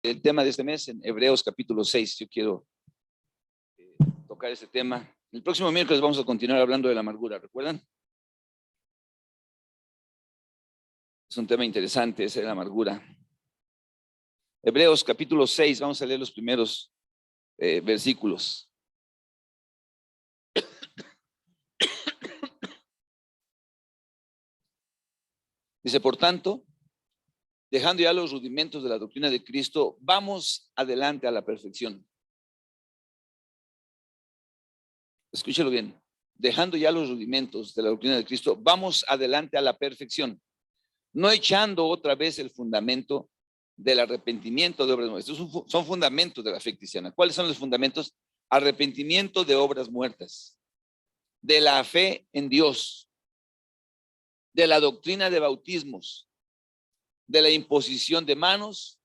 El tema de este mes en Hebreos capítulo 6. Yo quiero tocar este tema. El próximo miércoles vamos a continuar hablando de la amargura, ¿recuerdan? Es un tema interesante, ese de la amargura. Hebreos capítulo 6, vamos a leer los primeros versículos. Dice, por tanto, dejando ya los rudimentos de la doctrina de Cristo, vamos adelante a la perfección. Escúchelo bien. Dejando ya los rudimentos de la doctrina de Cristo, vamos adelante a la perfección, no echando otra vez el fundamento del arrepentimiento de obras muertas. Estos son fundamentos de la fe cristiana. ¿Cuáles son los fundamentos? Arrepentimiento de obras muertas, de la fe en Dios, de la doctrina de bautismos, de la imposición de manos,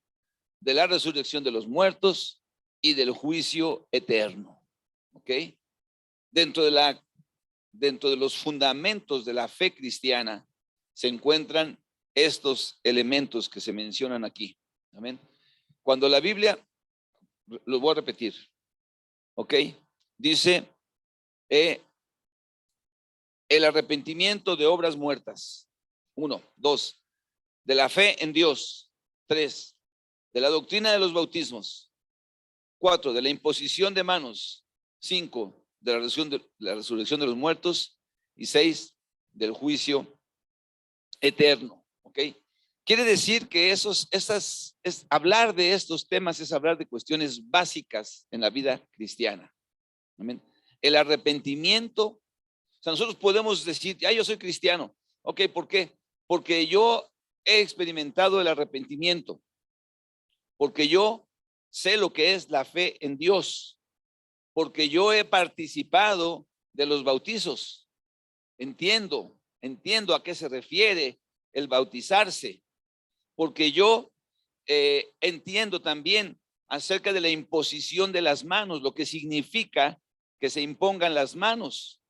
de la resurrección de los muertos y del juicio eterno. ¿Ok? Dentro de los fundamentos de la fe cristiana se encuentran estos elementos que se mencionan aquí. Amén. Cuando la Biblia, lo voy a repetir, ¿ok? Dice el arrepentimiento de obras muertas. 1, 2, de la fe en Dios. 3, de la doctrina de los bautismos. 4, de la imposición de manos. 5, de la resurrección de los muertos. Y 6, del juicio eterno. ¿Ok? Quiere decir que hablar de estos temas es hablar de cuestiones básicas en la vida cristiana. Amén. El arrepentimiento, o sea, nosotros podemos decir, yo soy cristiano. Ok, ¿por qué? Porque yo he experimentado el arrepentimiento, porque yo sé lo que es la fe en Dios, porque yo he participado de los bautizos. Entiendo a qué se refiere el bautizarse, porque yo entiendo también acerca de la imposición de las manos, lo que significa que se impongan las manos.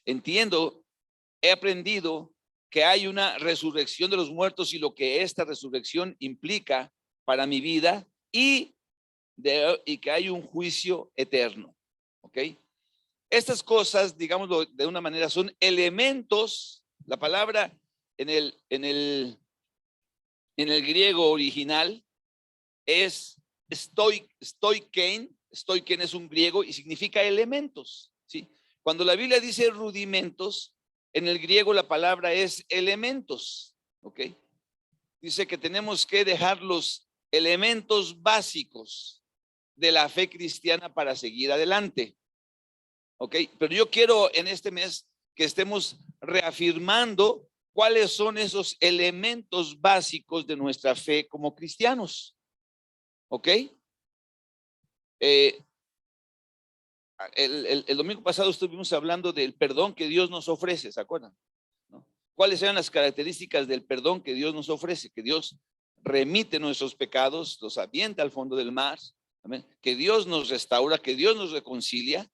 He aprendido que hay una resurrección de los muertos y lo que esta resurrección implica para mi vida y que hay un juicio eterno. ¿Ok? Estas cosas, digámoslo de una manera, son elementos. La palabra en el griego original es stoikein. Stoikein es un griego y significa elementos, ¿sí? Cuando la Biblia dice rudimentos, en el griego la palabra es elementos, ¿ok? Dice que tenemos que dejar los elementos básicos de la fe cristiana para seguir adelante, ¿ok? Pero yo quiero en este mes que estemos reafirmando cuáles son esos elementos básicos de nuestra fe como cristianos. ¿Ok? El domingo pasado estuvimos hablando del perdón que Dios nos ofrece, ¿se acuerdan? ¿No? ¿Cuáles eran las características del perdón que Dios nos ofrece? Que Dios remite nuestros pecados, los avienta al fondo del mar, amén. Que Dios nos restaura, que Dios nos reconcilia,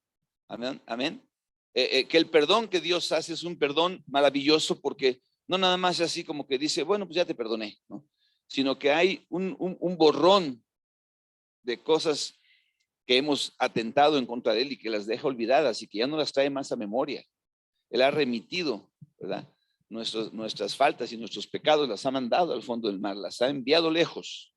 amén, amén. Que el perdón que Dios hace es un perdón maravilloso, porque no nada más es así como que dice, bueno, pues ya te perdoné, ¿no? Sino que hay un borrón de cosas que hemos atentado en contra de él y que las deja olvidadas y que ya no las trae más a memoria. Él ha remitido, ¿verdad? Nuestras faltas y nuestros pecados las ha mandado al fondo del mar, las ha enviado lejos,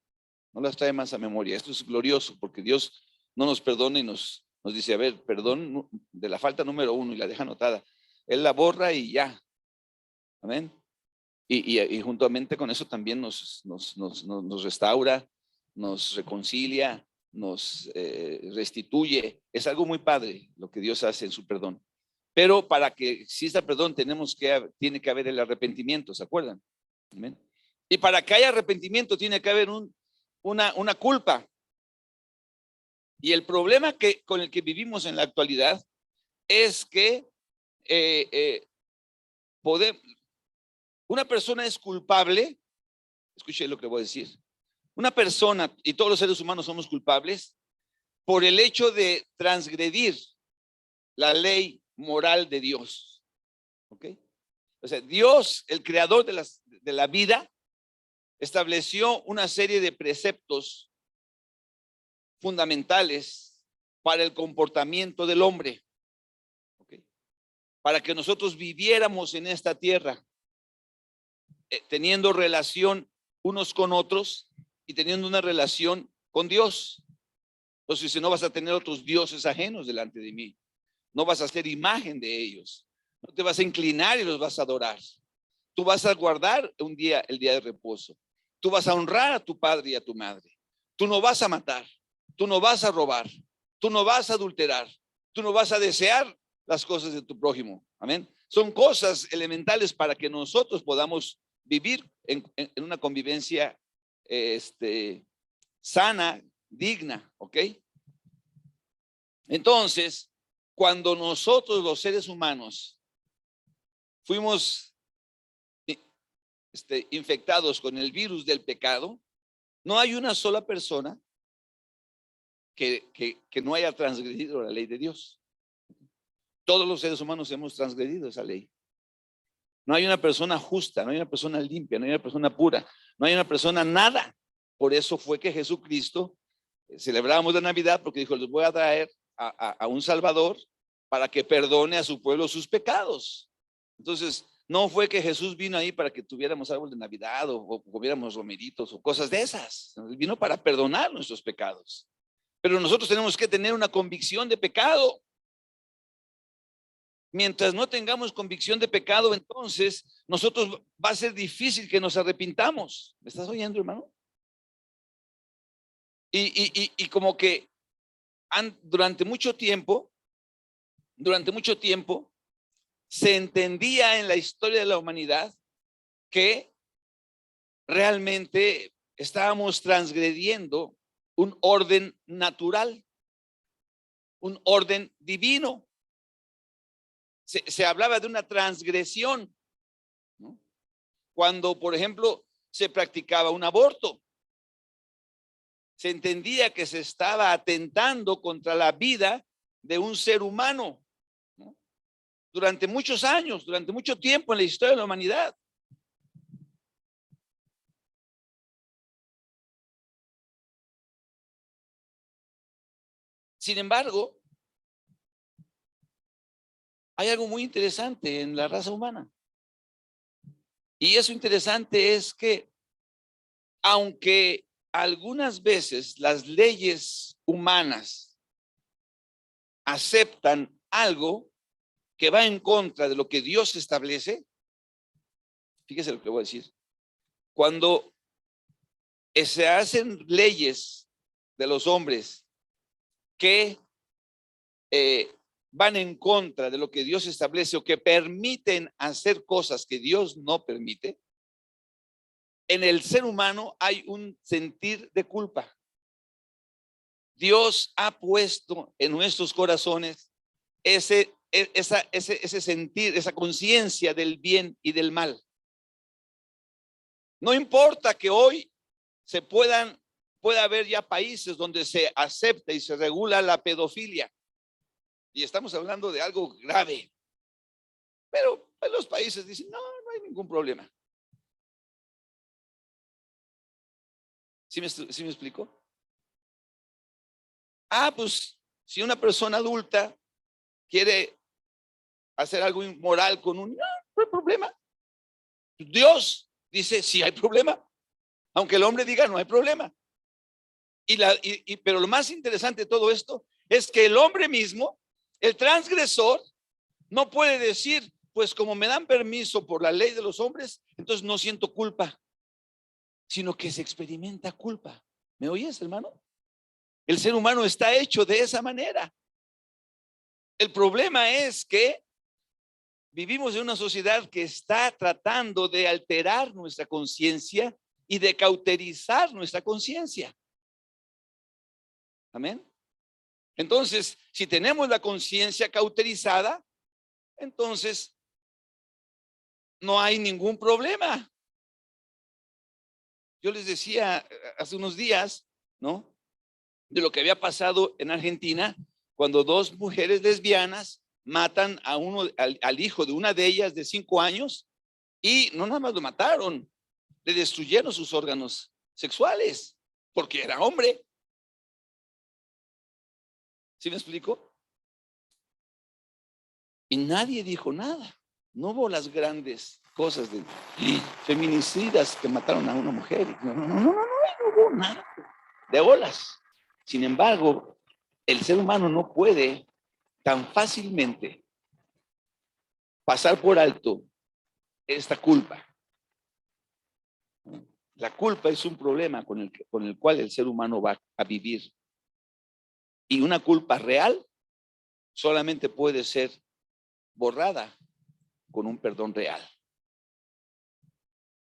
no las trae más a memoria. Esto es glorioso porque Dios no nos perdona y nos dice, a ver, perdón de la falta número 1 y la deja anotada. Él la borra y ya. Amén. Y juntamente con eso también nos restaura, nos reconcilia, nos restituye. Es algo muy padre lo que Dios hace en su perdón. Pero para que exista perdón tiene que haber el arrepentimiento, ¿se acuerdan? ¿Amén? Y para que haya arrepentimiento tiene que haber una culpa. Y el problema con el que vivimos en la actualidad es que una persona es culpable. Escuche lo que voy a decir. Una persona, y todos los seres humanos somos culpables, por el hecho de transgredir la ley moral de Dios. ¿Ok? O sea, Dios, el creador de la vida, estableció una serie de preceptos fundamentales para el comportamiento del hombre, ¿okay? Para que nosotros viviéramos en esta tierra, teniendo relación unos con otros y teniendo una relación con Dios. Entonces, si no vas a tener otros dioses ajenos delante de mí, no vas a hacer imagen de ellos, no te vas a inclinar y los vas a adorar. Tú vas a guardar el día de reposo. Tú vas a honrar a tu padre y a tu madre. Tú no vas a matar, tú no vas a robar, tú no vas a adulterar, tú no vas a desear las cosas de tu prójimo. Amén. Son cosas elementales para que nosotros podamos vivir en una convivencia sana, digna, ¿ok? Entonces, cuando nosotros los seres humanos fuimos infectados con el virus del pecado, no hay una sola persona que no haya transgredido la ley de Dios. Todos los seres humanos hemos transgredido esa ley. No hay una persona justa, no hay una persona limpia, no hay una persona pura, no hay una persona nada. Por eso fue que Jesucristo, celebrábamos la Navidad porque dijo, les voy a traer a un Salvador para que perdone a su pueblo sus pecados. Entonces, no fue que Jesús vino ahí para que tuviéramos árbol de Navidad o comiéramos romeritos o cosas de esas. Vino para perdonar nuestros pecados. Pero nosotros tenemos que tener una convicción de pecado. Mientras no tengamos convicción de pecado, entonces nosotros va a ser difícil que nos arrepintamos. ¿Me estás oyendo, hermano? Y como que durante mucho tiempo, se entendía en la historia de la humanidad que realmente estábamos transgrediendo un orden natural, un orden divino. Se hablaba de una transgresión, ¿no? Cuando, por ejemplo, se practicaba un aborto, se entendía que se estaba atentando contra la vida de un ser humano, ¿no? Durante muchos años, durante mucho tiempo en la historia de la humanidad. Sin embargo, hay algo muy interesante en la raza humana. Y eso interesante es que, aunque algunas veces las leyes humanas aceptan algo que va en contra de lo que Dios establece, fíjese lo que voy a decir. Cuando se hacen leyes de los hombres que van en contra de lo que Dios establece o que permiten hacer cosas que Dios no permite, en el ser humano hay un sentir de culpa. Dios ha puesto en nuestros corazones ese sentir, esa conciencia del bien y del mal. No importa que hoy pueda haber ya países donde se acepta y se regula la pedofilia. Y estamos hablando de algo grave. Pero los países dicen, no hay ningún problema. ¿Sí me explico? Pues si una persona adulta quiere hacer algo inmoral con no hay problema. Dios dice, sí hay problema. Aunque el hombre diga, no hay problema. Pero lo más interesante de todo esto es que el hombre mismo, el transgresor, no puede decir, pues como me dan permiso por la ley de los hombres, entonces no siento culpa, sino que se experimenta culpa. ¿Me oyes, hermano? El ser humano está hecho de esa manera. El problema es que vivimos en una sociedad que está tratando de alterar nuestra conciencia y de cauterizar nuestra conciencia. Amén. Entonces, si tenemos la conciencia cauterizada, entonces no hay ningún problema. Yo les decía hace unos días, ¿no? De lo que había pasado en Argentina cuando dos mujeres lesbianas matan al hijo de una de ellas de 5 años y no nada más lo mataron, le destruyeron sus órganos sexuales porque era hombre. ¿Sí me explico? Y nadie dijo nada. No hubo las grandes cosas de feminicidas que mataron a una mujer. No hubo nada de olas. Sin embargo, el ser humano no puede tan fácilmente pasar por alto esta culpa. La culpa es un problema con el cual el ser humano va a vivir. Y una culpa real solamente puede ser borrada con un perdón real.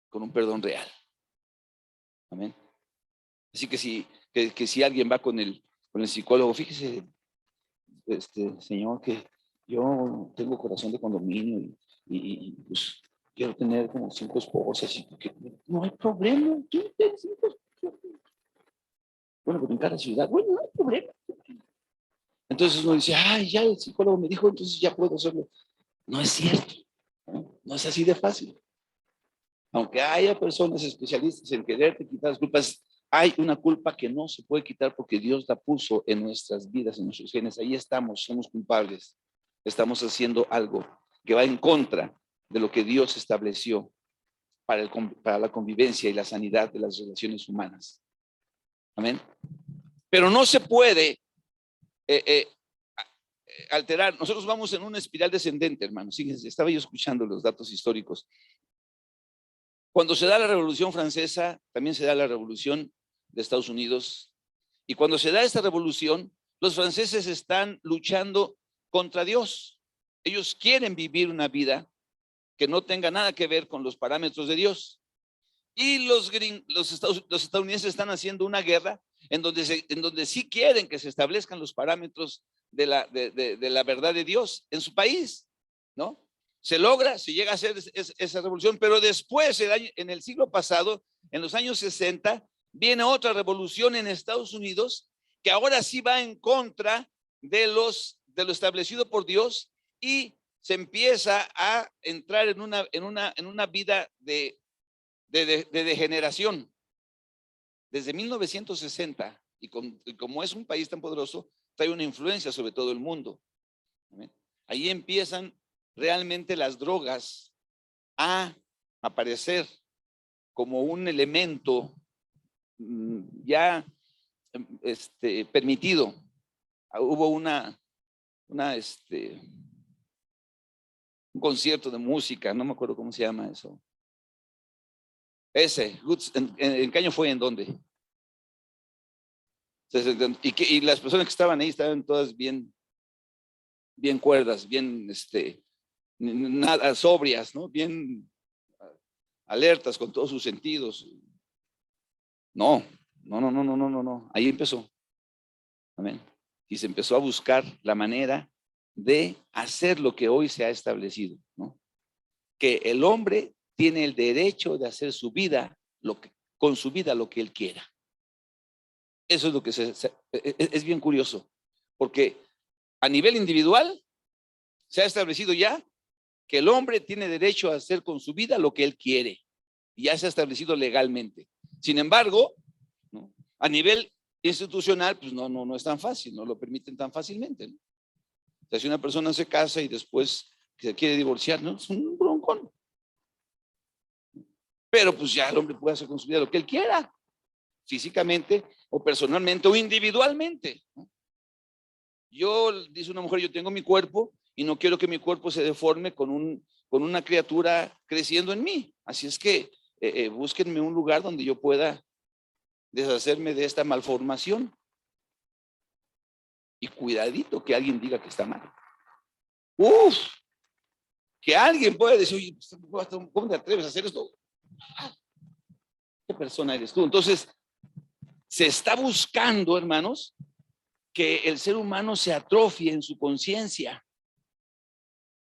Con un perdón real. Amén. Así que si alguien va con el psicólogo, fíjese, señor, que yo tengo corazón de condominio y pues quiero tener como 5 esposas y que no hay problema. ¿Tú tienes 5 esposas? Bueno, pero en cada ciudad, bueno, no hay problema. Entonces uno dice, ay, ya el psicólogo me dijo, entonces ya puedo hacerlo. No es cierto, no es así de fácil. Aunque haya personas especialistas en quererte quitar las culpas, hay una culpa que no se puede quitar porque Dios la puso en nuestras vidas, en nuestros genes. Ahí estamos, somos culpables. Estamos haciendo algo que va en contra de lo que Dios estableció para la convivencia y la sanidad de las relaciones humanas. Amén. Pero no se puede alterar. Nosotros vamos en una espiral descendente, hermanos. Fíjense, estaba yo escuchando los datos históricos. Cuando se da la Revolución Francesa, también se da la Revolución de Estados Unidos. Y cuando se da esta revolución, los franceses están luchando contra Dios. Ellos quieren vivir una vida que no tenga nada que ver con los parámetros de Dios. Y los estadounidenses están haciendo una guerra en donde sí quieren que se establezcan los parámetros de la verdad de Dios en su país, ¿no? Se logra, se llega a hacer esa revolución, pero después, en el siglo pasado, en los años 60, viene otra revolución en Estados Unidos que ahora sí va en contra de lo establecido por Dios y se empieza a entrar en una vida de degeneración. Desde 1960, y como es un país tan poderoso, trae una influencia sobre todo el mundo. Ahí empiezan realmente las drogas a aparecer como un elemento ya permitido. Hubo un concierto de música, no me acuerdo cómo se llama eso. ¿En qué año fue? ¿En dónde? Y las personas que estaban ahí estaban todas bien cuerdas, bien nada sobrias, ¿no? Bien alertas con todos sus sentidos. No. Ahí empezó. Amén. Y se empezó a buscar la manera de hacer lo que hoy se ha establecido, ¿no? Que el hombre tiene el derecho de hacer con su vida lo que él quiera. Eso es lo que es bien curioso, porque a nivel individual se ha establecido ya que el hombre tiene derecho a hacer con su vida lo que él quiere, y ya se ha establecido legalmente. Sin embargo, ¿no? A nivel institucional, pues no es tan fácil, no lo permiten tan fácilmente, ¿no? O sea, si una persona se casa y después se quiere divorciar, ¿no? Es un broncón. Pero pues ya el hombre puede hacer con su vida lo que él quiera, físicamente o personalmente o individualmente, ¿no? Dice una mujer, yo tengo mi cuerpo y no quiero que mi cuerpo se deforme con una criatura creciendo en mí. Así es que búsquenme un lugar donde yo pueda deshacerme de esta malformación. Y cuidadito que alguien diga que está mal. Que alguien pueda decir, oye, ¿cómo te atreves a hacer esto? ¿Qué persona eres tú? Entonces, se está buscando, hermanos, que el ser humano se atrofie en su conciencia.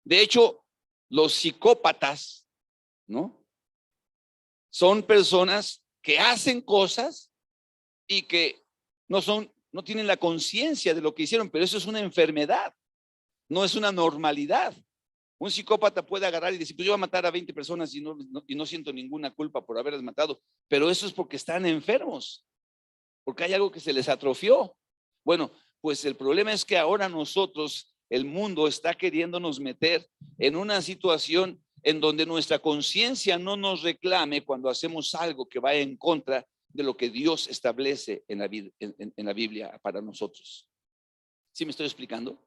De hecho, los psicópatas, ¿no? Son personas que hacen cosas y que no tienen la conciencia de lo que hicieron, pero eso es una enfermedad, no es una normalidad. Un psicópata puede agarrar y decir, pues yo voy a matar a 20 personas y no siento ninguna culpa por haberlas matado, pero eso es porque están enfermos, porque hay algo que se les atrofió. Bueno, Pues el problema es que ahora nosotros, el mundo está queriéndonos meter en una situación en donde nuestra conciencia no nos reclame cuando hacemos algo que vaya en contra de lo que Dios establece en la Biblia para nosotros. ¿Sí me estoy explicando?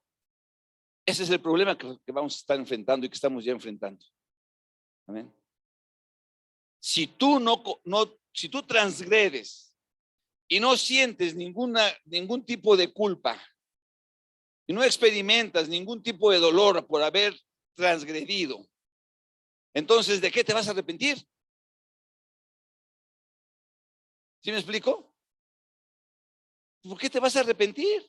Ese es el problema que vamos a estar enfrentando y que estamos ya enfrentando. Amén. Si tú si tú transgredes y no sientes ningún tipo de culpa y no experimentas ningún tipo de dolor por haber transgredido, entonces, ¿de qué te vas a arrepentir? ¿Sí me explico? ¿Por qué te vas a arrepentir?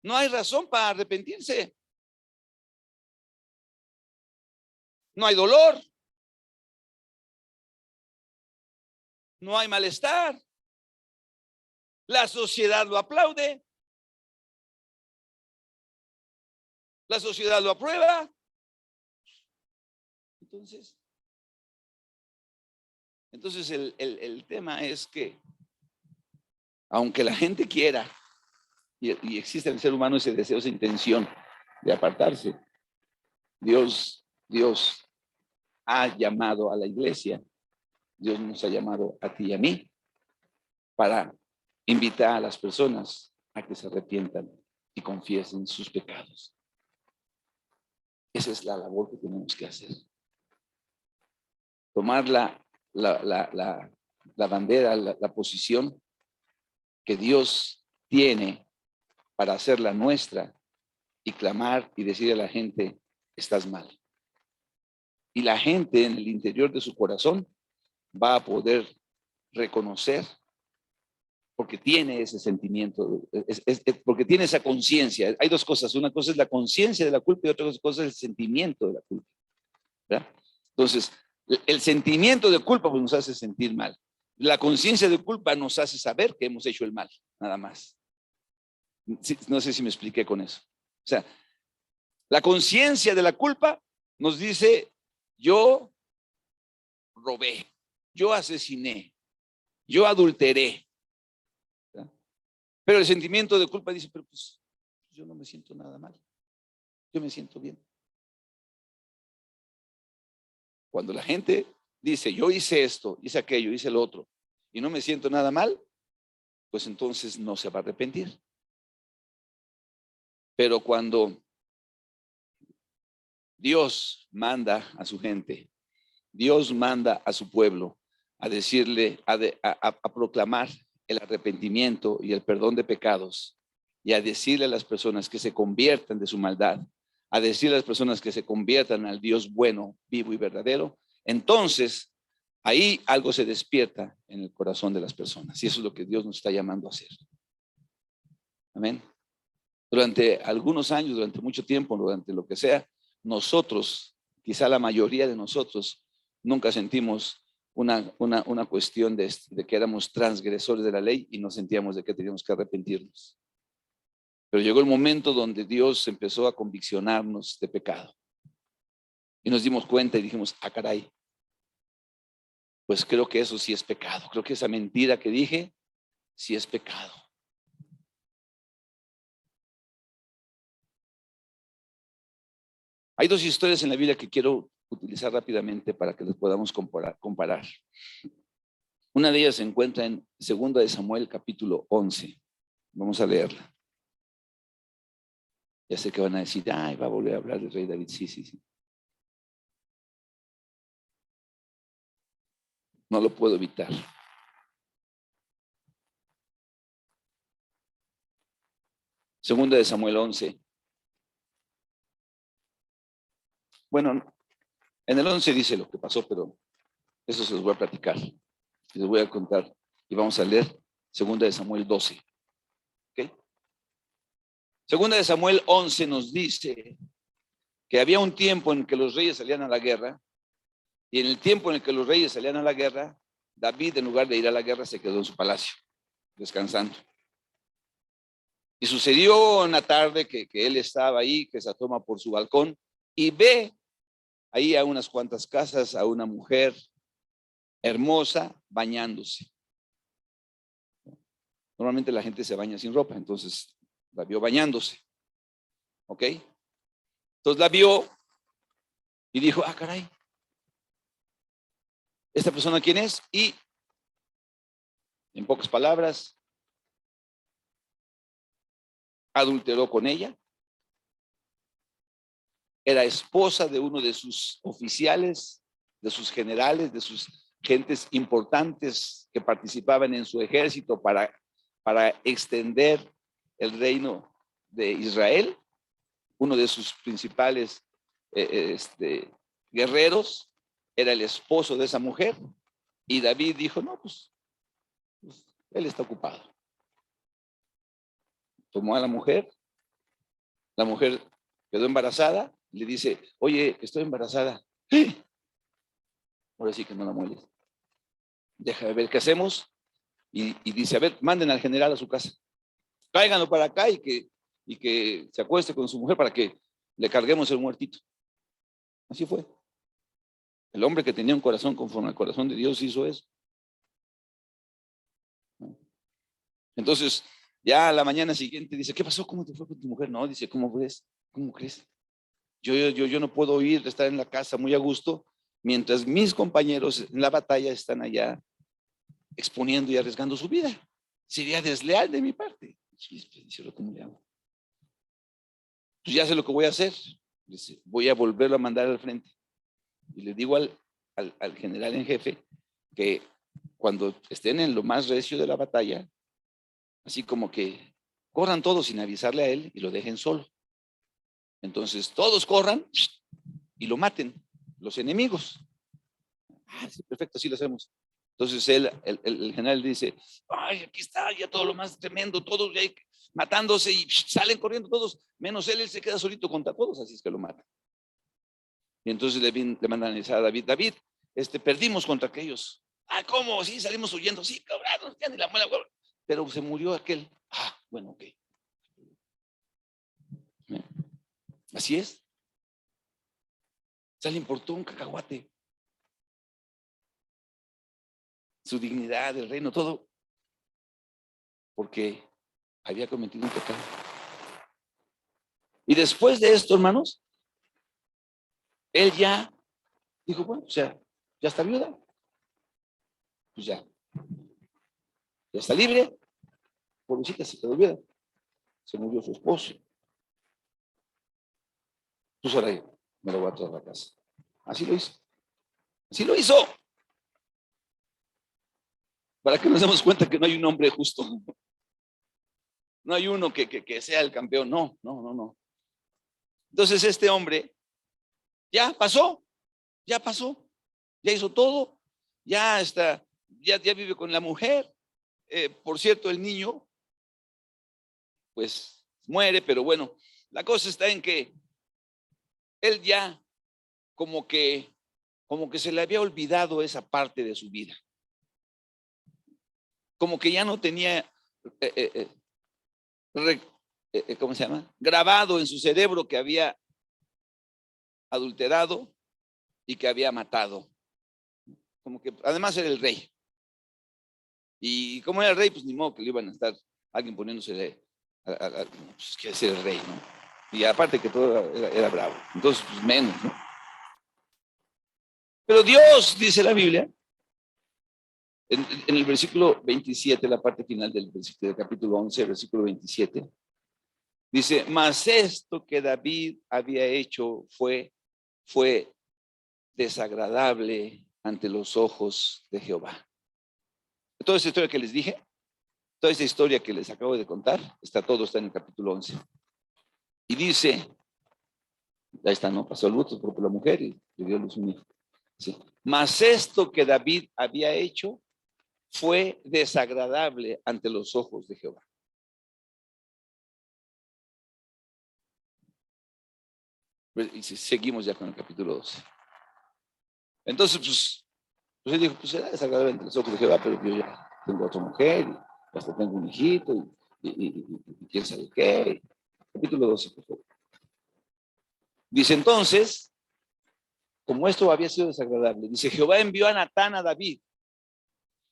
No hay razón para arrepentirse. No hay dolor. No hay malestar. La sociedad lo aplaude. La sociedad lo aprueba. Entonces el tema es que, aunque la gente quiera, y existe en el ser humano ese deseo, esa intención de apartarse, Dios ha llamado a la iglesia, Dios nos ha llamado a ti y a mí para invitar a las personas a que se arrepientan y confiesen sus pecados. Esa es la labor que tenemos que hacer. Tomar la bandera, la posición que Dios tiene para hacerla nuestra y clamar y decir a la gente, estás mal. Y la gente en el interior de su corazón va a poder reconocer, porque tiene ese sentimiento, porque tiene esa conciencia. Hay dos cosas, una cosa es la conciencia de la culpa y otra cosa es el sentimiento de la culpa, ¿verdad? Entonces, el sentimiento de culpa pues, nos hace sentir mal. La conciencia de culpa nos hace saber que hemos hecho el mal, nada más. No sé si me expliqué con eso. O sea, la conciencia de la culpa nos dice, yo robé, yo asesiné, yo adulteré. ¿Verdad? Pero el sentimiento de culpa dice, pero pues yo no me siento nada mal, yo me siento bien. Cuando la gente dice, yo hice esto, hice aquello, hice lo otro, y no me siento nada mal, pues entonces no se va a arrepentir. Pero cuando Dios manda a su gente, Dios manda a su pueblo a decirle, a proclamar el arrepentimiento y el perdón de pecados, y a decirle a las personas que se conviertan de su maldad, a decirle a las personas que se conviertan al Dios bueno, vivo y verdadero, entonces ahí algo se despierta en el corazón de las personas, y eso es lo que Dios nos está llamando a hacer. Amén. Durante algunos años, durante mucho tiempo, durante lo que sea, nosotros, quizá la mayoría de nosotros, nunca sentimos una cuestión de que éramos transgresores de la ley y no sentíamos de que teníamos que arrepentirnos. Pero llegó el momento donde Dios empezó a conviccionarnos de pecado. Y nos dimos cuenta y dijimos, ah, caray, pues creo que eso sí es pecado. Creo que esa mentira que dije sí es pecado. Hay dos historias en la Biblia que quiero utilizar rápidamente para que les podamos comparar. Una de ellas se encuentra en 2 de Samuel, capítulo 11. Vamos a leerla. Ya sé que van a decir, ay, va a volver a hablar del rey David. Sí, sí, sí. No lo puedo evitar. Segunda de Samuel 11. Bueno, en el 11 dice lo que pasó, pero eso se los voy a platicar. Les voy a contar y vamos a leer Segunda de Samuel 12. ¿Okay? Segunda de Samuel 11 nos dice que había un tiempo en que los reyes salían a la guerra, y en el tiempo en el que los reyes salían a la guerra, David, en lugar de ir a la guerra, se quedó en su palacio, descansando. Y sucedió una tarde que él estaba ahí, que se asoma por su balcón y ve ahí a unas cuantas casas a una mujer hermosa bañándose. Normalmente la gente se baña sin ropa, entonces La vio bañándose. ¿Ok? Entonces la vio y dijo, ah, caray, ¿esta persona quién es? Y en pocas palabras, adulteró con ella. Era esposa de uno de sus oficiales, de sus generales, de sus gentes importantes que participaban en su ejército para extender el reino de Israel. Uno de sus principales guerreros era el esposo de esa mujer. Y David dijo, no, pues él está ocupado. Tomó a la mujer quedó embarazada, le dice, oye, estoy embarazada. Ahora sí que no la mueles. Deja de ver qué hacemos. Y dice, a ver, manden al general a su casa. Tráiganlo para acá y que se acueste con su mujer para que le carguemos el muertito. Así fue. El hombre que tenía un corazón conforme al corazón de Dios hizo eso. Entonces, ya a la mañana siguiente dice, ¿qué pasó? ¿Cómo te fue con tu mujer? No, dice, ¿cómo ves? ¿Cómo crees? Yo no puedo ir, estar en la casa muy a gusto, mientras mis compañeros en la batalla están allá exponiendo y arriesgando su vida. Sería desleal de mi parte. Dice, ¿cómo le hago? Pues ya sé lo que voy a hacer. Dice, voy a volverlo a mandar al frente. Y le digo al general en jefe que cuando estén en lo más recio de la batalla, así como que corran todos sin avisarle a él y lo dejen solo. Entonces todos corran y lo maten, los enemigos. Ah, sí, perfecto, así lo hacemos. Entonces el general dice, ay, aquí está ya todo lo más tremendo, todos ya matándose y salen corriendo todos, menos él se queda solito contra todos, así es que lo matan. Y entonces le mandan a decir a David, David, perdimos contra aquellos. Ah, ¿cómo? Sí, salimos huyendo, sí, cabrón, ya ni la muela, pero se murió aquel. Ah, bueno, ok. Así es. Se le importó un cacahuate. Su dignidad, el reino, todo, porque había cometido un pecado. Y después de esto, hermanos, él ya dijo, bueno, o sea, ya está viuda, pues ya está libre, pobrecita, se quedó viuda, se murió su esposo, pues ahora me lo voy a traer a la casa. Así lo hizo, así lo hizo. Para que nos demos cuenta que no hay un hombre justo, no hay uno que sea el campeón, no. Entonces este hombre ya pasó, ya hizo todo, ya está, ya vive con la mujer. Por cierto, el niño, pues muere, pero bueno, la cosa está en que él ya como que se le había olvidado esa parte de su vida. Como que ya no tenía, ¿cómo se llama? Grabado en su cerebro que había adulterado y que había matado. Como que además era el rey. Y como era el rey, pues ni modo que le iban a estar alguien poniéndose pues, quiere ser el rey, ¿no? Y aparte que todo era bravo. Entonces, pues menos, ¿no? Pero Dios, dice la Biblia, en el versículo 27, la parte final del capítulo 11, versículo 27, dice, mas esto que David había hecho fue desagradable ante los ojos de Jehová. Toda esta historia que les dije, toda esta historia que les acabo de contar, todo está en el capítulo 11. Y dice, ahí está, ¿no? Pasó el luto por la mujer y le dio luz un hijo. Sí. Mas esto que David había hecho fue desagradable ante los ojos de Jehová. Y seguimos ya con el capítulo 12. Entonces, pues él dijo, pues será desagradable ante los ojos de Jehová, pero yo ya tengo otra mujer, y hasta tengo un hijito, y quién sabe qué. Capítulo 12, por favor. Dice entonces, como esto había sido desagradable, dice, Jehová envió a Natán a David,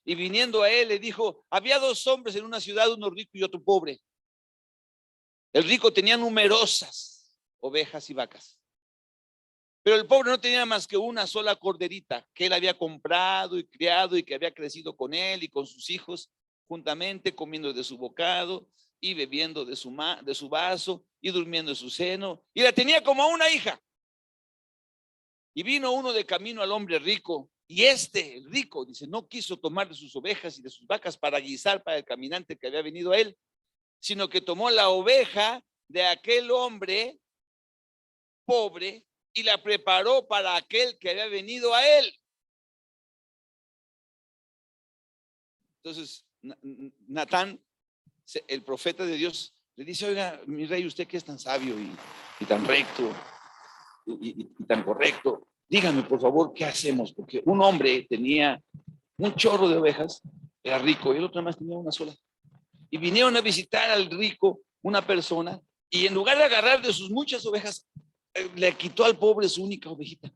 y viniendo a él le dijo, había dos hombres en una ciudad, uno rico y otro pobre. El rico tenía numerosas ovejas y vacas, pero el pobre no tenía más que una sola corderita que él había comprado y criado y que había crecido con él y con sus hijos juntamente, comiendo de su bocado y bebiendo de su vaso y durmiendo en su seno, y la tenía como una hija. Y vino uno de camino al hombre rico, y el rico, dice, no quiso tomar de sus ovejas y de sus vacas para guisar para el caminante que había venido a él, sino que tomó la oveja de aquel hombre pobre y la preparó para aquel que había venido a él. Entonces, Natán, el profeta de Dios, le dice, oiga, mi rey, usted que es tan sabio y tan recto y tan correcto, dígame por favor, ¿qué hacemos? Porque un hombre tenía un chorro de ovejas, era rico, y el otro más tenía una sola. Y vinieron a visitar al rico una persona, y en lugar de agarrar de sus muchas ovejas, le quitó al pobre su única ovejita.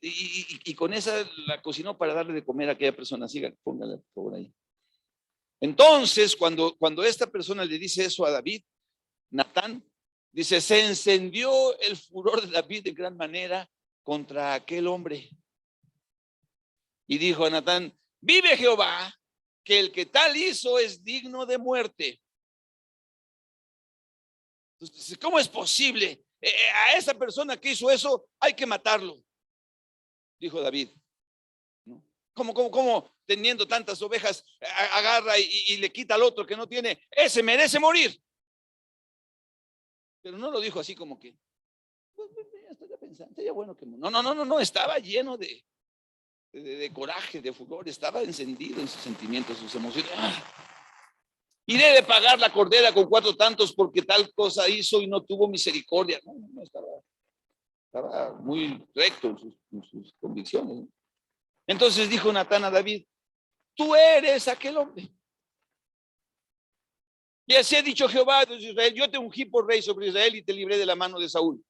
Y con esa la cocinó para darle de comer a aquella persona. Siga, póngale por favor ahí. Entonces, cuando esta persona le dice eso a David, Natán, dice, se encendió el furor de David de gran manera contra aquel hombre. Y dijo a Natán, vive Jehová, que el que tal hizo es digno de muerte. Entonces, ¿cómo es posible? A esa persona que hizo eso hay que matarlo, dijo David. ¿Cómo teniendo tantas ovejas agarra y le quita al otro que no tiene? Ese merece morir. Pero no lo dijo así como que, pues, estoy pensando, sería bueno que no, estaba lleno de coraje, de furor, estaba encendido en sus sentimientos, sus emociones. Iré de pagar la cordera con 4 tantos porque tal cosa hizo y no tuvo misericordia. No, estaba muy recto en sus convicciones, ¿no? Entonces dijo Natán a David, tú eres aquel hombre. Y así ha dicho Jehová de Israel, yo te ungí por rey sobre Israel y te libré de la mano de Saúl.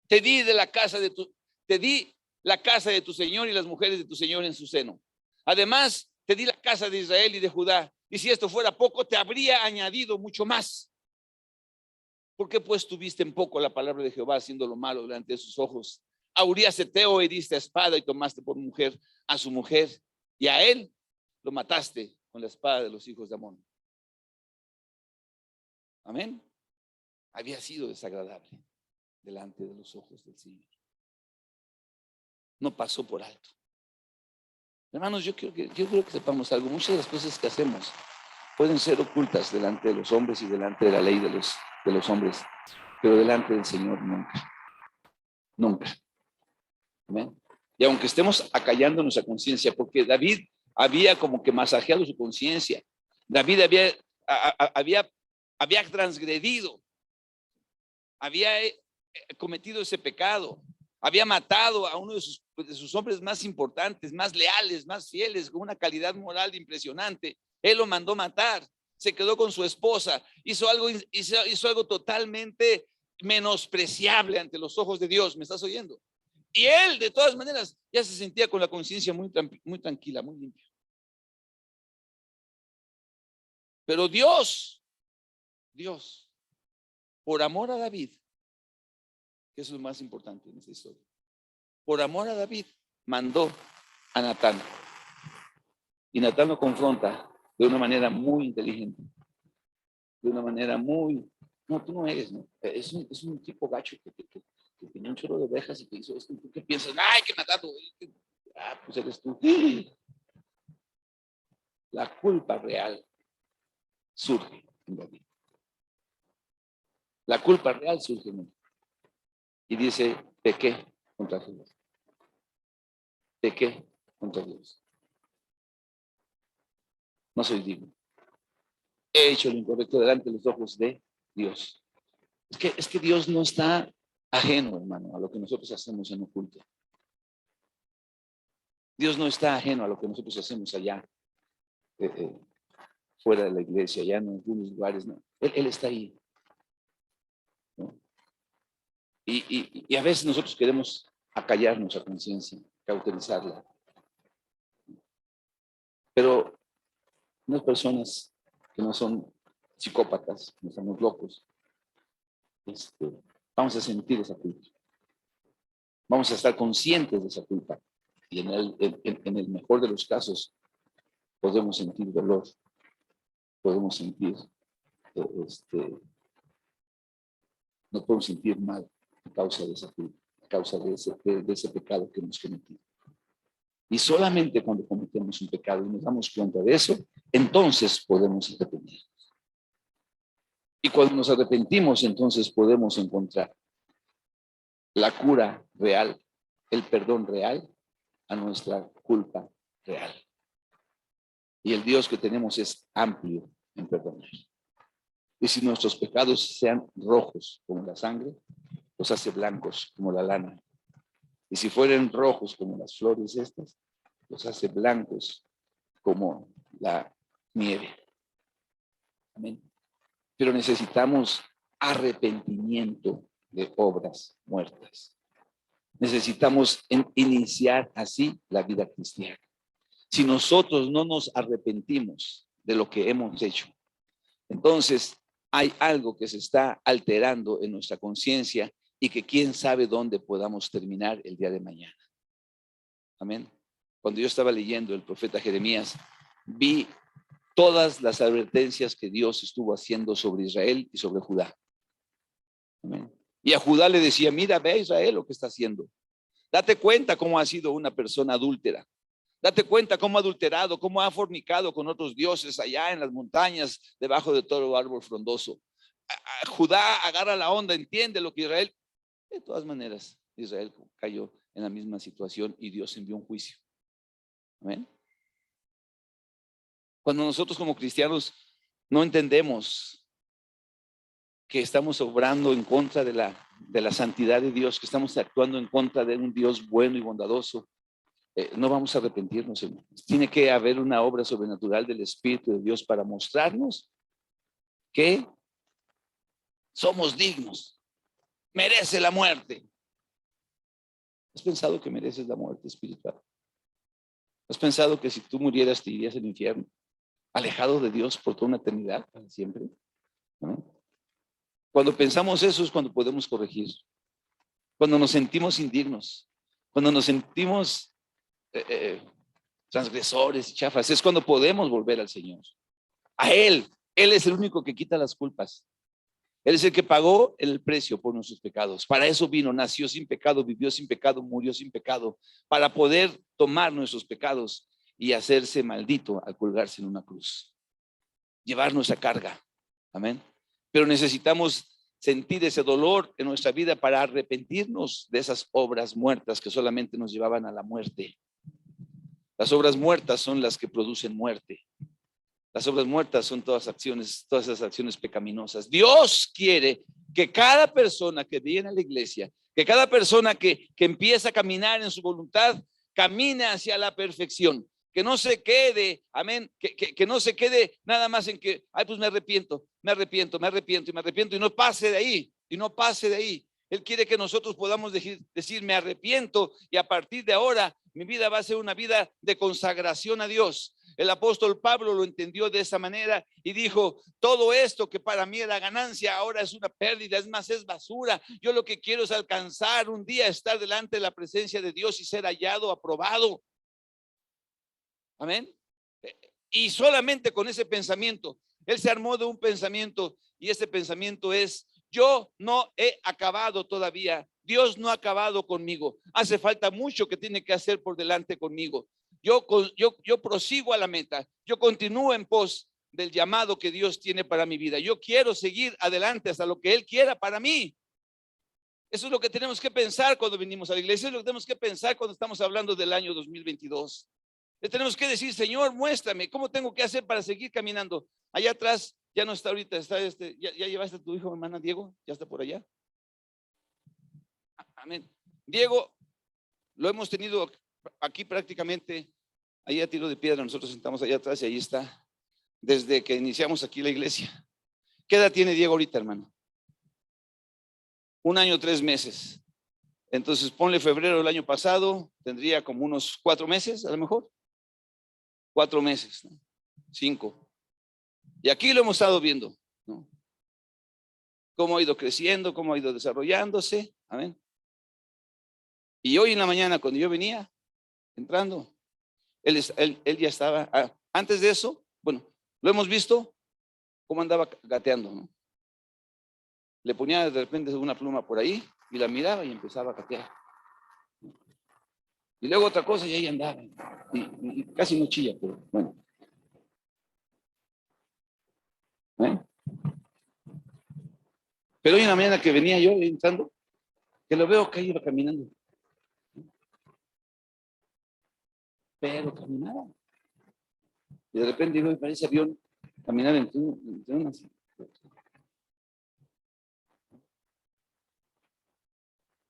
Te di la casa de tu señor y las mujeres de tu señor en su seno. Además, te di la casa de Israel y de Judá. Y si esto fuera poco, te habría añadido mucho más. ¿Por qué pues tuviste en poco la palabra de Jehová haciendo lo malo delante de sus ojos? A Urías Eteo heriste a espada y tomaste por mujer a su mujer, y a él lo mataste con la espada de los hijos de Amón. Amén. Había sido desagradable delante de los ojos del Señor. No pasó por alto. Hermanos, yo creo que sepamos algo. Muchas de las cosas que hacemos pueden ser ocultas delante de los hombres y delante de la ley de los hombres, pero delante del Señor nunca. Nunca. Amén. Y aunque estemos acallando nuestra conciencia, porque David había como que masajeado su conciencia, David había transgredido, había cometido ese pecado, había matado a uno de sus hombres más importantes, más leales, más fieles, con una calidad moral impresionante. Él lo mandó matar, se quedó con su esposa, hizo algo totalmente menospreciable ante los ojos de Dios. ¿Me estás oyendo? Y él, de todas maneras, ya se sentía con la conciencia muy tranquila, muy limpia. Pero Dios, por amor a David, que es lo más importante en esta historia, por amor a David, mandó a Natán. Y Natán lo confronta de una manera muy inteligente, de una manera muy, no, tú no eres, ¿no? Es un tipo gacho que tenía un chorro de ovejas y que hizo esto. ¿Tú qué piensas? ¡Ay, que matarlo! Pues eres tú. La culpa real surge en David. La culpa real surge en él. Y dice, pequé contra Dios. Pequé contra Dios. No soy digno. He hecho lo incorrecto delante de los ojos de Dios. Es que Dios no está ajeno, hermano, a lo que nosotros hacemos en oculto. Dios no está ajeno a lo que nosotros hacemos allá, fuera de la iglesia, allá en algunos lugares, no. Él está ahí, ¿no? Y a veces nosotros queremos acallar nuestra conciencia, cauterizarla. Pero unas personas que no son psicópatas, no somos locos, vamos a sentir esa culpa. Vamos a estar conscientes de esa culpa. Y en el mejor de los casos, podemos sentir dolor, podemos sentir, no podemos sentir mal a causa de esa culpa, a causa de ese pecado que hemos cometido. Y solamente cuando cometemos un pecado y nos damos cuenta de eso, entonces podemos arrepentirnos. Y cuando nos arrepentimos, entonces podemos encontrar la cura real, el perdón real a nuestra culpa real. Y el Dios que tenemos es amplio en perdonar. Y si nuestros pecados sean rojos como la sangre, los hace blancos como la lana. Y si fueren rojos como las flores estas, los hace blancos como la nieve. Amén. Pero necesitamos arrepentimiento de obras muertas. Necesitamos iniciar así la vida cristiana. Si nosotros no nos arrepentimos de lo que hemos hecho, entonces hay algo que se está alterando en nuestra conciencia y que quién sabe dónde podamos terminar el día de mañana. Amén. Cuando yo estaba leyendo el profeta Jeremías, vi todas las advertencias que Dios estuvo haciendo sobre Israel y sobre Judá. Amén. Y a Judá le decía, mira, ve a Israel lo que está haciendo. Date cuenta cómo ha sido una persona adúltera. Date cuenta cómo ha adulterado, cómo ha fornicado con otros dioses allá en las montañas, debajo de todo árbol frondoso. Judá agarra la onda, entiende lo que Israel. De todas maneras, Israel cayó en la misma situación y Dios envió un juicio. Amén. Cuando nosotros como cristianos no entendemos que estamos obrando en contra de la santidad de Dios, que estamos actuando en contra de un Dios bueno y bondadoso, no vamos a arrepentirnos, hermanos. Tiene que haber una obra sobrenatural del Espíritu de Dios para mostrarnos que somos dignos. Merece la muerte. ¿Has pensado que mereces la muerte espiritual? ¿Has pensado que si tú murieras te irías al infierno, alejado de Dios por toda una eternidad, para siempre? ¿No? Cuando pensamos eso es cuando podemos corregir. Cuando nos sentimos indignos, cuando nos sentimos transgresores, chafas, es cuando podemos volver al Señor. A Él es el único que quita las culpas. Él es el que pagó el precio por nuestros pecados. Para eso vino, nació sin pecado, vivió sin pecado, murió sin pecado, para poder tomar nuestros pecados y hacerse maldito al colgarse en una cruz. Llevar nuestra carga. Amén. Pero necesitamos sentir ese dolor en nuestra vida para arrepentirnos de esas obras muertas que solamente nos llevaban a la muerte. Las obras muertas son las que producen muerte. Las obras muertas son todas esas acciones pecaminosas. Dios quiere que cada persona que viene a la iglesia, que cada persona que empieza a caminar en su voluntad, camine hacia la perfección. Que no se quede, amén, que no se quede nada más en que, ay, pues me arrepiento y no pase de ahí, Él quiere que nosotros podamos decir, me arrepiento y a partir de ahora mi vida va a ser una vida de consagración a Dios. El apóstol Pablo lo entendió de esa manera y dijo, todo esto que para mí era ganancia, ahora es una pérdida, es más, es basura. Yo lo que quiero es alcanzar un día, estar delante de la presencia de Dios y ser hallado, aprobado. Amén. Y solamente con ese pensamiento, él se armó de un pensamiento y ese pensamiento es, yo no he acabado todavía. Dios no ha acabado conmigo. Hace falta mucho que tiene que hacer por delante conmigo. Yo prosigo a la meta. Yo continúo en pos del llamado que Dios tiene para mi vida. Yo quiero seguir adelante hasta lo que Él quiera para mí. Eso es lo que tenemos que pensar cuando venimos a la iglesia. Eso es lo que tenemos que pensar cuando estamos hablando del año 2022. Le tenemos que decir, Señor, muéstrame cómo tengo que hacer para seguir caminando. Allá atrás, ya no está ahorita, está ya llevaste a tu hijo, hermana Diego, ya está por allá. Amén. Diego, lo hemos tenido aquí prácticamente, ahí a tiro de piedra, nosotros sentamos allá atrás y ahí está, desde que iniciamos aquí la iglesia. ¿Qué edad tiene Diego ahorita, hermano? 1 año, 3 meses. Entonces, ponle febrero del año pasado, tendría como unos 4 meses, a lo mejor. 4 meses, ¿no? 5. Y aquí lo hemos estado viendo, ¿no? cómo ha ido creciendo, cómo ha ido desarrollándose. Amén. Y hoy en la mañana, cuando yo venía entrando, él ya estaba, antes de eso, bueno, lo hemos visto, cómo andaba gateando, ¿no? Le ponía de repente una pluma por ahí y la miraba y empezaba a gatear. Y luego otra cosa y ahí andaba. Y casi no chilla, pero bueno. ¿Eh? Pero hoy en la mañana que venía yo entrando, que lo veo que iba caminando. Pero caminaba. Y de repente digo, parece avión caminar entre unas.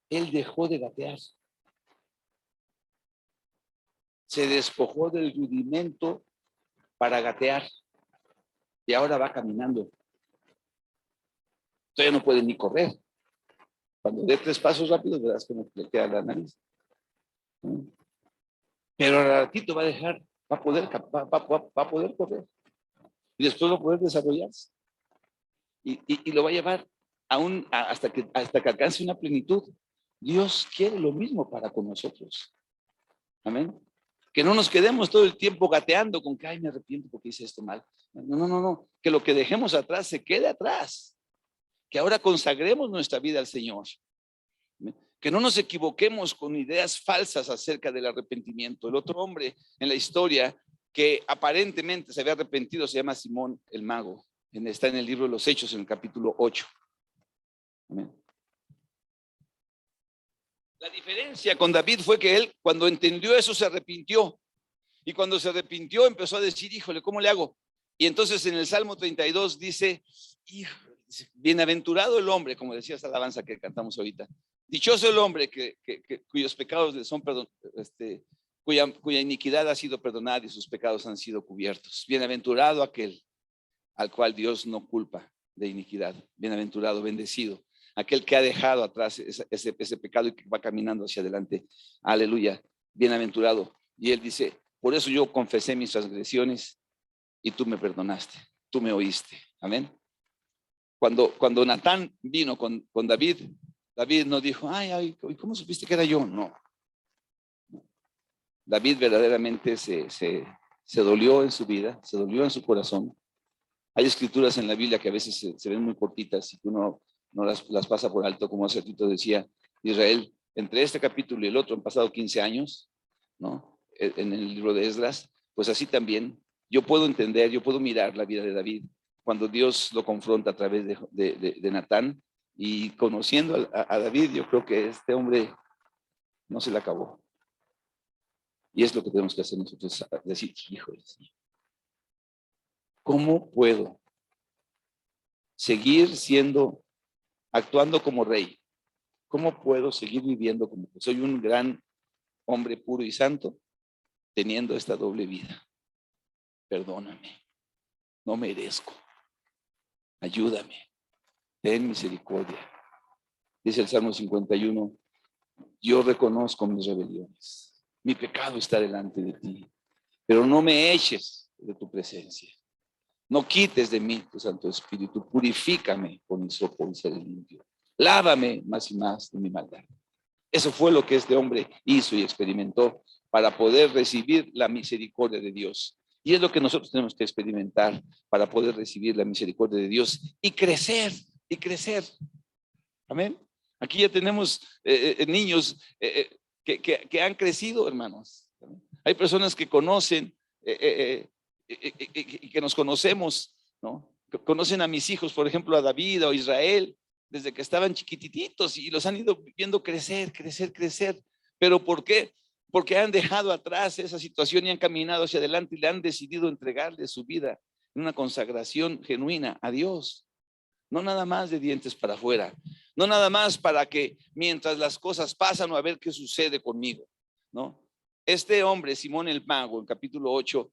Él dejó de gatear. Se despojó del rudimento para gatear. Y ahora va caminando. Todavía no puede ni correr. Cuando dé 3 pasos rápidos, verás cómo le queda la nariz. Pero al ratito va a dejar, va a poder correr. Y después va a poder desarrollarse. Y lo va a llevar hasta que alcance una plenitud. Dios quiere lo mismo para con nosotros. Amén. Que no nos quedemos todo el tiempo gateando con que, ay, me arrepiento porque hice esto mal. No. Que lo que dejemos atrás se quede atrás. Que ahora consagremos nuestra vida al Señor. Que no nos equivoquemos con ideas falsas acerca del arrepentimiento. El otro hombre en la historia que aparentemente se había arrepentido se llama Simón el Mago. Está en el libro de los Hechos, en el capítulo 8. Amén. La diferencia con David fue que él, cuando entendió eso, se arrepintió. Y cuando se arrepintió, empezó a decir, híjole, ¿cómo le hago? Y entonces en el Salmo 32 dice, bienaventurado el hombre, como decía esa alabanza que cantamos ahorita. Dichoso el hombre cuyos pecados le son cuya iniquidad ha sido perdonada y sus pecados han sido cubiertos. Bienaventurado aquel al cual Dios no culpa de iniquidad. Bienaventurado, bendecido, aquel que ha dejado atrás ese pecado y que va caminando hacia adelante. Aleluya, bienaventurado. Y él dice, por eso yo confesé mis transgresiones y tú me perdonaste, tú me oíste. Amén. Cuando Natán vino con David, David no dijo, ay, ¿cómo supiste que era yo? No. David verdaderamente se dolió en su vida, se dolió en su corazón. Hay escrituras en la Biblia que a veces se ven muy cortitas y que uno no las pasa por alto, como hace ratito decía Israel. Entre este capítulo y el otro han pasado 15 años, ¿no? En el libro de Esdras, pues así también yo puedo entender, yo puedo mirar la vida de David cuando Dios lo confronta a través de Natán, y conociendo a David, yo creo que este hombre no se le acabó. Y es lo que tenemos que hacer nosotros, decir, híjole, ¿cómo puedo seguir actuando como rey? ¿Cómo puedo seguir viviendo como que soy un gran hombre puro y santo, teniendo esta doble vida? Perdóname, no merezco. Ayúdame, ten misericordia. Dice el Salmo 51, yo reconozco mis rebeliones, mi pecado está delante de ti, pero no me eches de tu presencia. No quites de mí tu Santo Espíritu, purifícame con hisopo y seré limpio. Lávame más y más de mi maldad. Eso fue lo que este hombre hizo y experimentó para poder recibir la misericordia de Dios. Y es lo que nosotros tenemos que experimentar para poder recibir la misericordia de Dios y crecer, y crecer. Amén. Aquí ya tenemos niños que han crecido, hermanos. Hay personas que conocen y que nos conocemos, ¿no? Conocen a mis hijos, por ejemplo, a David o a Israel, desde que estaban chiquititos y los han ido viendo crecer. ¿Pero por qué? Porque han dejado atrás esa situación y han caminado hacia adelante y le han decidido entregarle su vida en una consagración genuina a Dios. No nada más de dientes para afuera, no nada más para que mientras las cosas pasan o a ver qué sucede conmigo, ¿no? Este hombre, Simón el Mago, en capítulo 8,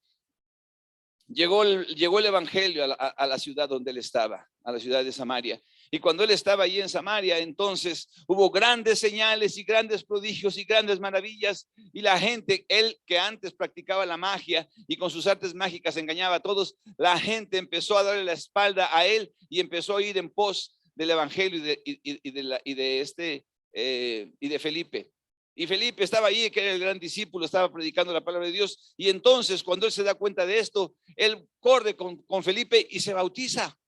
llegó el evangelio a la ciudad donde él estaba, a la ciudad de Samaria. Y cuando él estaba allí en Samaria, entonces hubo grandes señales y grandes prodigios y grandes maravillas. Y la gente, él que antes practicaba la magia y con sus artes mágicas engañaba a todos, la gente empezó a darle la espalda a él y empezó a ir en pos del evangelio y de Felipe. Y Felipe estaba ahí, que era el gran discípulo, estaba predicando la palabra de Dios. Y entonces, cuando él se da cuenta de esto, él corre con Felipe y se bautiza.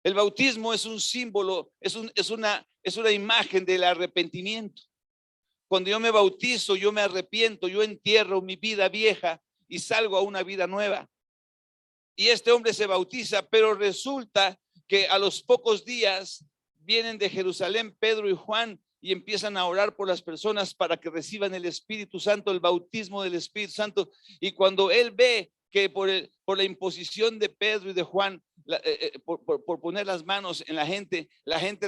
El bautismo es un símbolo, es una imagen del arrepentimiento. Cuando yo me bautizo, yo me arrepiento, yo entierro mi vida vieja y salgo a una vida nueva. Y este hombre se bautiza, pero resulta que a los pocos días vienen de Jerusalén Pedro y Juan y empiezan a orar por las personas para que reciban el Espíritu Santo, el bautismo del Espíritu Santo. Y cuando él ve que por la imposición de Pedro y de Juan, por poner las manos en la gente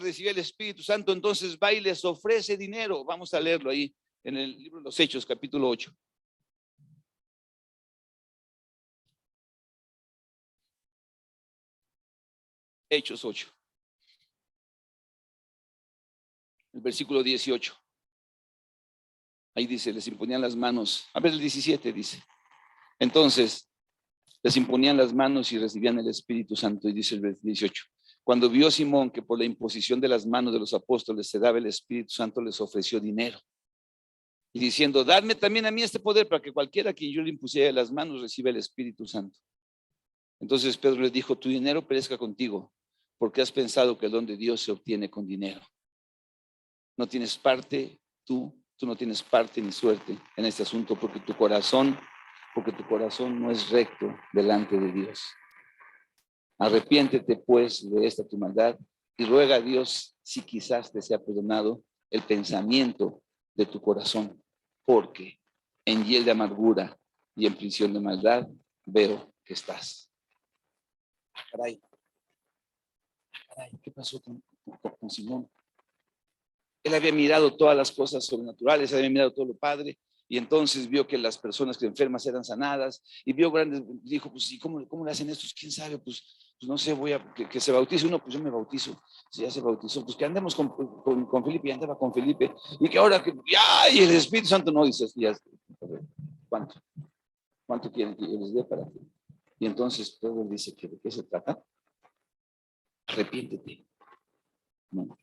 recibe el Espíritu Santo, entonces va y les ofrece dinero. Vamos a leerlo ahí en el libro de los Hechos, capítulo 8. Hechos 8. El versículo 18. Ahí dice, les imponían las manos. A ver, el 17 dice. Entonces, les imponían las manos y recibían el Espíritu Santo. Y dice el 18. Cuando vio Simón que por la imposición de las manos de los apóstoles se daba el Espíritu Santo, les ofreció dinero. Y diciendo, dadme también a mí este poder para que cualquiera a quien yo le impusiera las manos reciba el Espíritu Santo. Entonces Pedro les dijo, tu dinero perezca contigo, porque has pensado que el don de Dios se obtiene con dinero. No tienes parte, tú no tienes parte ni suerte en este asunto, porque tu corazón no es recto delante de Dios. Arrepiéntete pues de esta tu maldad y ruega a Dios si quizás te sea perdonado el pensamiento de tu corazón, porque en hiel de amargura y en prisión de maldad veo que estás. Caray, ¿qué pasó con Simón? Él había mirado todas las cosas sobrenaturales, había mirado todo lo padre, y entonces vio que las personas que enfermas eran sanadas, y vio grandes, dijo, pues, ¿y cómo le hacen estos? ¿Quién sabe? Pues no sé, voy a que se bautice uno, pues yo me bautizo. Si ya se bautizó, pues que andemos con Felipe, y andaba con Felipe, y que ahora que, ya, y el Espíritu Santo no, dice, ya, ¿cuánto quieren que yo les dé para ti? Y entonces Pedro dice, que ¿de qué se trata? Arrepiéntete. No.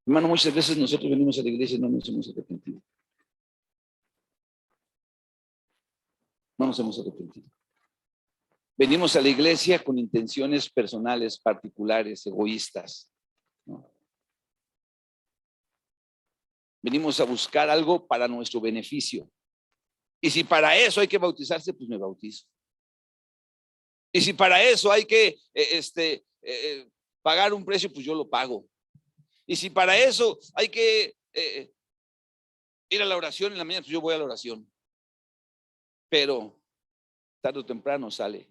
Hermano, muchas veces nosotros venimos a la iglesia y no nos hemos arrepentido. No nos hemos arrepentido. Venimos a la iglesia con intenciones personales, particulares, egoístas, ¿no? Venimos a buscar algo para nuestro beneficio. Y si para eso hay que bautizarse, pues me bautizo. Y si para eso hay que pagar un precio, pues yo lo pago. Y si para eso hay que ir a la oración en la mañana, pues yo voy a la oración. Pero tarde o temprano sale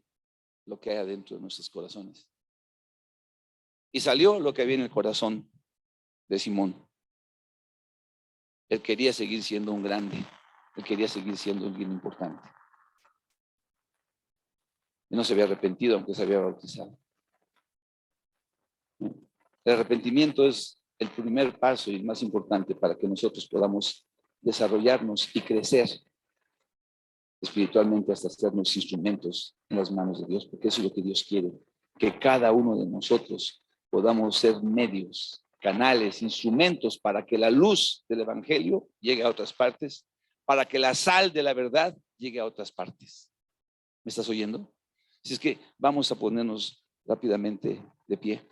lo que hay adentro de nuestros corazones. Y salió lo que había en el corazón de Simón. Él quería seguir siendo un grande. Él quería seguir siendo alguien importante. Y no se había arrepentido, aunque se había bautizado. El arrepentimiento es el primer paso y el más importante para que nosotros podamos desarrollarnos y crecer espiritualmente hasta hacernos instrumentos en las manos de Dios, porque eso es lo que Dios quiere, que cada uno de nosotros podamos ser medios, canales, instrumentos para que la luz del evangelio llegue a otras partes, para que la sal de la verdad llegue a otras partes. ¿Me estás oyendo? Si es que vamos a ponernos rápidamente de pie.